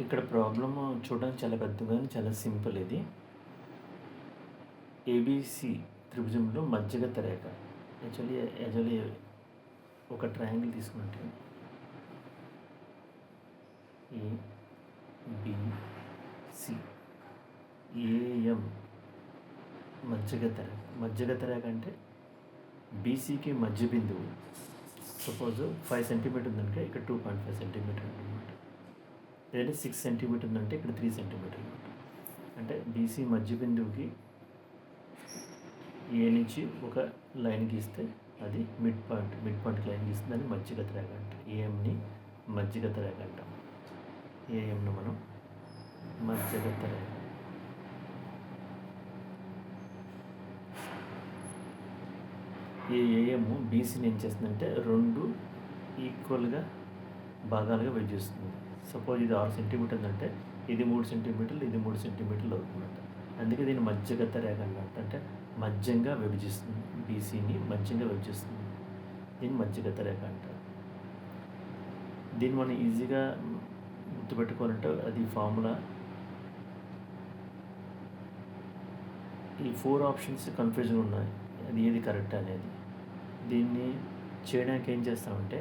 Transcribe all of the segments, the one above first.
ఇక్కడ ప్రాబ్లమ్ చూడడానికి చాలా పెద్దగా చాలా సింపుల్ ఇది. ఏబీసీ త్రిభుజంలో మధ్యగత రేఖ. యాక్చువల్లీ ఒక ట్రయాంగిల్ తీసుకుంటే ఏబిసి ఏఎం మధ్యగత రేఖ అంటే బీసీకి మధ్య బిందువు. సపోజ్ 5 సెంటీమీటర్ ఉందంటే ఇక్కడ 2.5 సెంటీమీటర్ అనమాట. లేదా 6 సెంటీమీటర్ ఉందంటే ఇక్కడ 3 సెంటీమీటర్ అనమాట. అంటే బీసీ మధ్య బిందువుకి ఏ నుంచి ఒక లైన్ గీస్తే అది మిడ్ పాయింట్కి లైన్ గీస్తే దాన్ని మధ్యగత రేఖ అంటాం. ఏఎంని మధ్యగత రేఖ అంటాం. ఏఎంను మనం మధ్యగత రేఖ. ఈ ఏఎం బీసీని ఏం చేస్తుందంటే 2 ఈక్వల్గా భాగాలుగా విభజిస్తుంది. సపోజ్ ఇది 6 సెంటీమీటర్లు అంటే ఇది 3 సెంటీమీటర్లు, ఇది 3 సెంటీమీటర్లు అవుతుందన్నమాట. అందుకే దీన్ని మధ్యగత రేఖ అన్నమాట. అంటే మధ్యంగా విభజిస్తుంది, బీసీని మధ్యంగా విభజిస్తుంది. దీన్ని మధ్యగత రేఖ అంటారు. దీన్ని మనం ఈజీగా గుర్తుపెట్టుకోవాలంటే అది ఫార్ములా. ఈ 4 ఆప్షన్స్ కన్ఫ్యూజన్ ఉన్నాయి, అది ఏది కరెక్ట్ అనేది. దీన్ని చేయడానికి ఏం చేస్తామంటే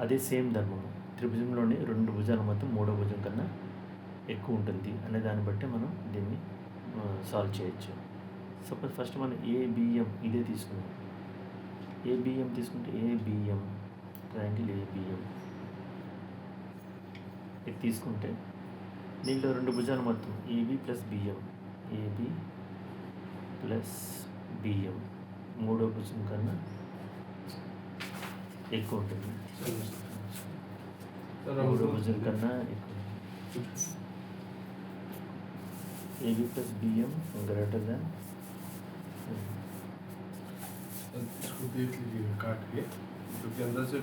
అదే సేమ్ ధర్మము త్రిభుజంలోని 2 భుజాల మొత్తం 3వ భుజం కన్నా ఎక్కువ ఉంటుంది అనే దాన్ని బట్టి మనం దీన్ని సాల్వ్ చేయొచ్చు. సపోజ్ ఫస్ట్ మనం ఏబిఎం ఇదే తీసుకున్నాం. ఏబిఎం తీసుకుంటే ఏబిఎం ట్రయాంగిల్ ఏబిఎం ఇది తీసుకుంటే దీంట్లో 2 భుజాలు మొత్తం AB plus BM, AB plus BM 3వ భుజం కన్నా ఎక్కువ ఉంటుంది. 3వ భుజం కన్నా ఎక్కువ. AB plus BM greater than. इसको देख लीजिएगा काट के, क्योंकि अंदर से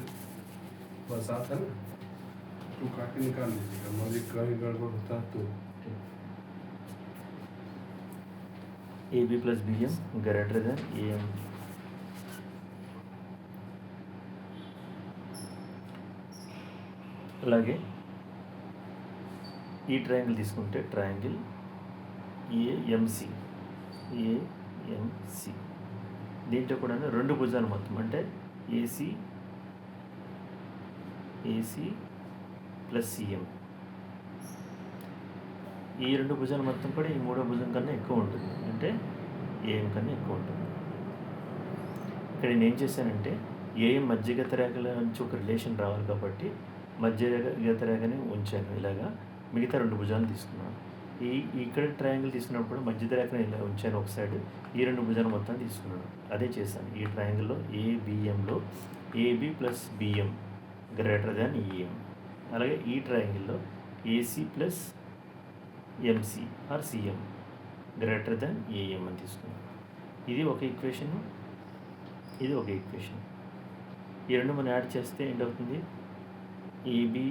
बरसात है ना, तो काट के निकाल लीजिएगा, मुझे कहीं गड़बड़ होता है तो। AB plus BM greater than AM. అలాగే ఈ ట్రయాంగిల్ తీసుకుంటే ట్రయాంగిల్ ఏఎంసి దీంట్లో కూడా 2 భుజాలు మొత్తం అంటే ఏసీ ప్లస్ సిఎం. ఈ 2 భుజాలు మొత్తం కూడా ఈ 3వ భుజం కన్నా ఎక్కువ ఉంటుంది, అంటే ఏఎం కన్నా ఎక్కువ ఉంటుంది. ఇక్కడ నేను ఏం చేశానంటే ఏఎం మధ్యగత రేఖల నుంచి ఒక రిలేషన్ రావాలి కాబట్టి మధ్యగత రేఖని ఉంచాను ఇలాగా. మిగతా 2 భుజాలు తీసుకున్నాను. ఇక్కడ ట్రయాంగిల్ తీసుకున్నప్పుడు మధ్యగత రేఖని ఇలా ఉంచాను ఒక సైడ్, ఈ 2 భుజాలు మొత్తం తీసుకున్నాను. అదే చేశాను ఈ ట్రయాంగిల్లో. ఏబిఎంలో AB plus BM greater than EM. అలాగే ఈ ట్రయాంగిల్లో AC plus MC or CM greater than AM అని తీసుకున్నాను. ఇది ఒక ఈక్వేషన్, ఇది ఒక ఈక్వేషన్. ఈ 2 మనం యాడ్ చేస్తే ఏంటవుతుంది? AB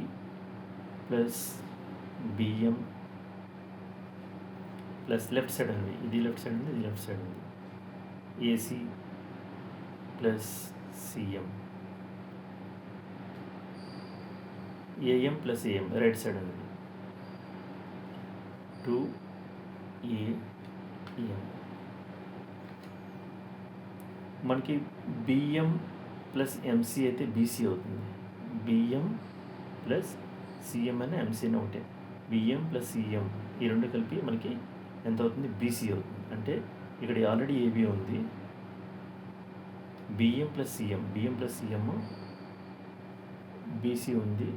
plus BM plus left side ఉంది, ఇది లెఫ్ట్ సైడ్ ఉంది, ఇది లెఫ్ట్ సైడ్ ఉంది. AC plus CM, AM plus AM right side ఉంది, 2ఏఎం. మనకి బిఎం ప్లస్ ఎంసీ అయితే బీసీ అవుతుంది. బిఎం ప్లస్ సిఎం అనే ఎంసీని ఒకటే. బిఎం ప్లస్ సిఎం ఈ 2 కలిపి మనకి ఎంత అవుతుంది? బీసీ అవుతుంది. అంటే ఇక్కడ ఆల్రెడీ ఏబి ఉంది, బిఎం ప్లస్ సిఎం బీసీ ఉంది.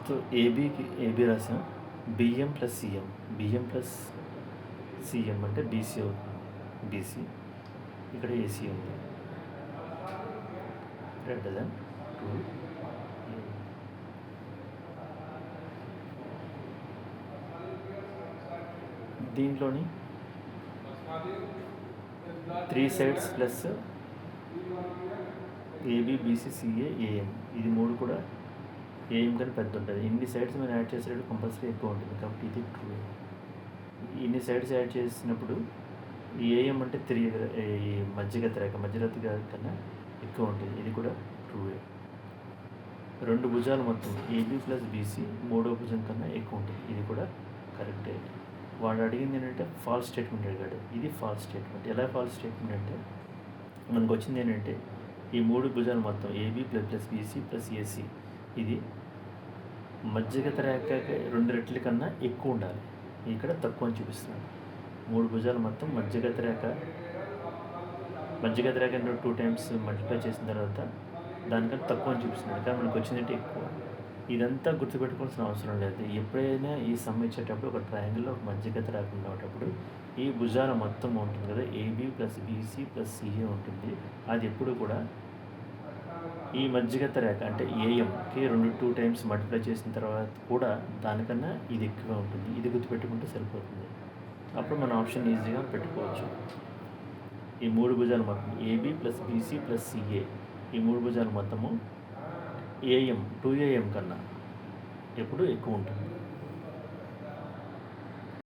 సో ఏబి రాసాం. బిఎం ప్లస్ సిఎం అంటే బీసీ అవుతుంది. బీసీ ఇక్కడ ఏసీ ఉంది, గ్రేటర్ దెన్ 2. దీంట్లోని 3 sides plus AB BC CA AM ఇది 3 కూడా ఏఎం కన్నా పెద్ద ఉంటుంది. ఇన్ని సైడ్స్ మనం యాడ్ చేసేటప్పుడు కంపల్సరీ ఎక్కువ ఉంటుంది కాబట్టి ఇది ట్రూ. ఇన్ని సైడ్స్ యాడ్ చేసినప్పుడు ఏఎం అంటే ఈ మధ్యగత రేఖ కన్నా ఎక్కువ ఉంటుంది. ఇది కూడా ట్రూవే. 2 భుజాలు మొత్తం ఏబి ప్లస్ బీసీ మూడో భుజం కన్నా ఎక్కువ ఉంటుంది. ఇది కూడా కరెక్టే. వాడు అడిగింది ఏంటంటే ఫాల్స్ స్టేట్మెంట్ అడిగాడు. ఇది ఫాల్స్ స్టేట్మెంట్. ఎలా ఫాల్స్ స్టేట్మెంట్ అంటే మనకు వచ్చింది ఏంటంటే ఈ 3 భుజాలు మొత్తం AB plus BC plus AC ఇది మధ్యగత రేఖ 2 రెట్ల కన్నా ఎక్కువ ఉండాలి. ఇక్కడ తక్కువ అని చూపిస్తున్నాడు. 3 భుజాలు మొత్తం మధ్యగత రేఖ 2 టైమ్స్ మల్టిప్లై చేసిన తర్వాత దానికన్నా తక్కువ అని చూపిస్తున్నాడు. కానీ మనకు వచ్చిందంటే ఎక్కువ. ఇదంతా గుర్తుపెట్టుకోవాల్సిన అవసరం లేదు. ఎప్పుడైనా ఈ సమ్ ఇచ్చేటప్పుడు ఒక ట్రయాంగిల్లో ఒక మధ్యగత రేఖ ఉండేటప్పుడు ఈ భుజాల మొత్తం ఉంటుంది కదా, AB plus BC plus CA ఉంటుంది. అది ఎప్పుడు కూడా ఈ మధ్యగత రేఖ అంటే ఏఎంకి 2 టైమ్స్ మల్టిప్లై చేసిన తర్వాత కూడా దానికన్నా ఇది ఎక్కువ ఉంటుంది. ఇది గుర్తుపెట్టుకుంటే సరిపోతుంది. అప్పుడు మన ఆప్షన్ ఈజీగా పెట్టుకోవచ్చు. ఈ 3 భుజాలు మొత్తం AB plus BC plus CA ఈ 3 భుజాలు మొత్తము ఏఎం 2AM కన్నా ఎప్పుడు ఎక్కువ ఉంటుంది.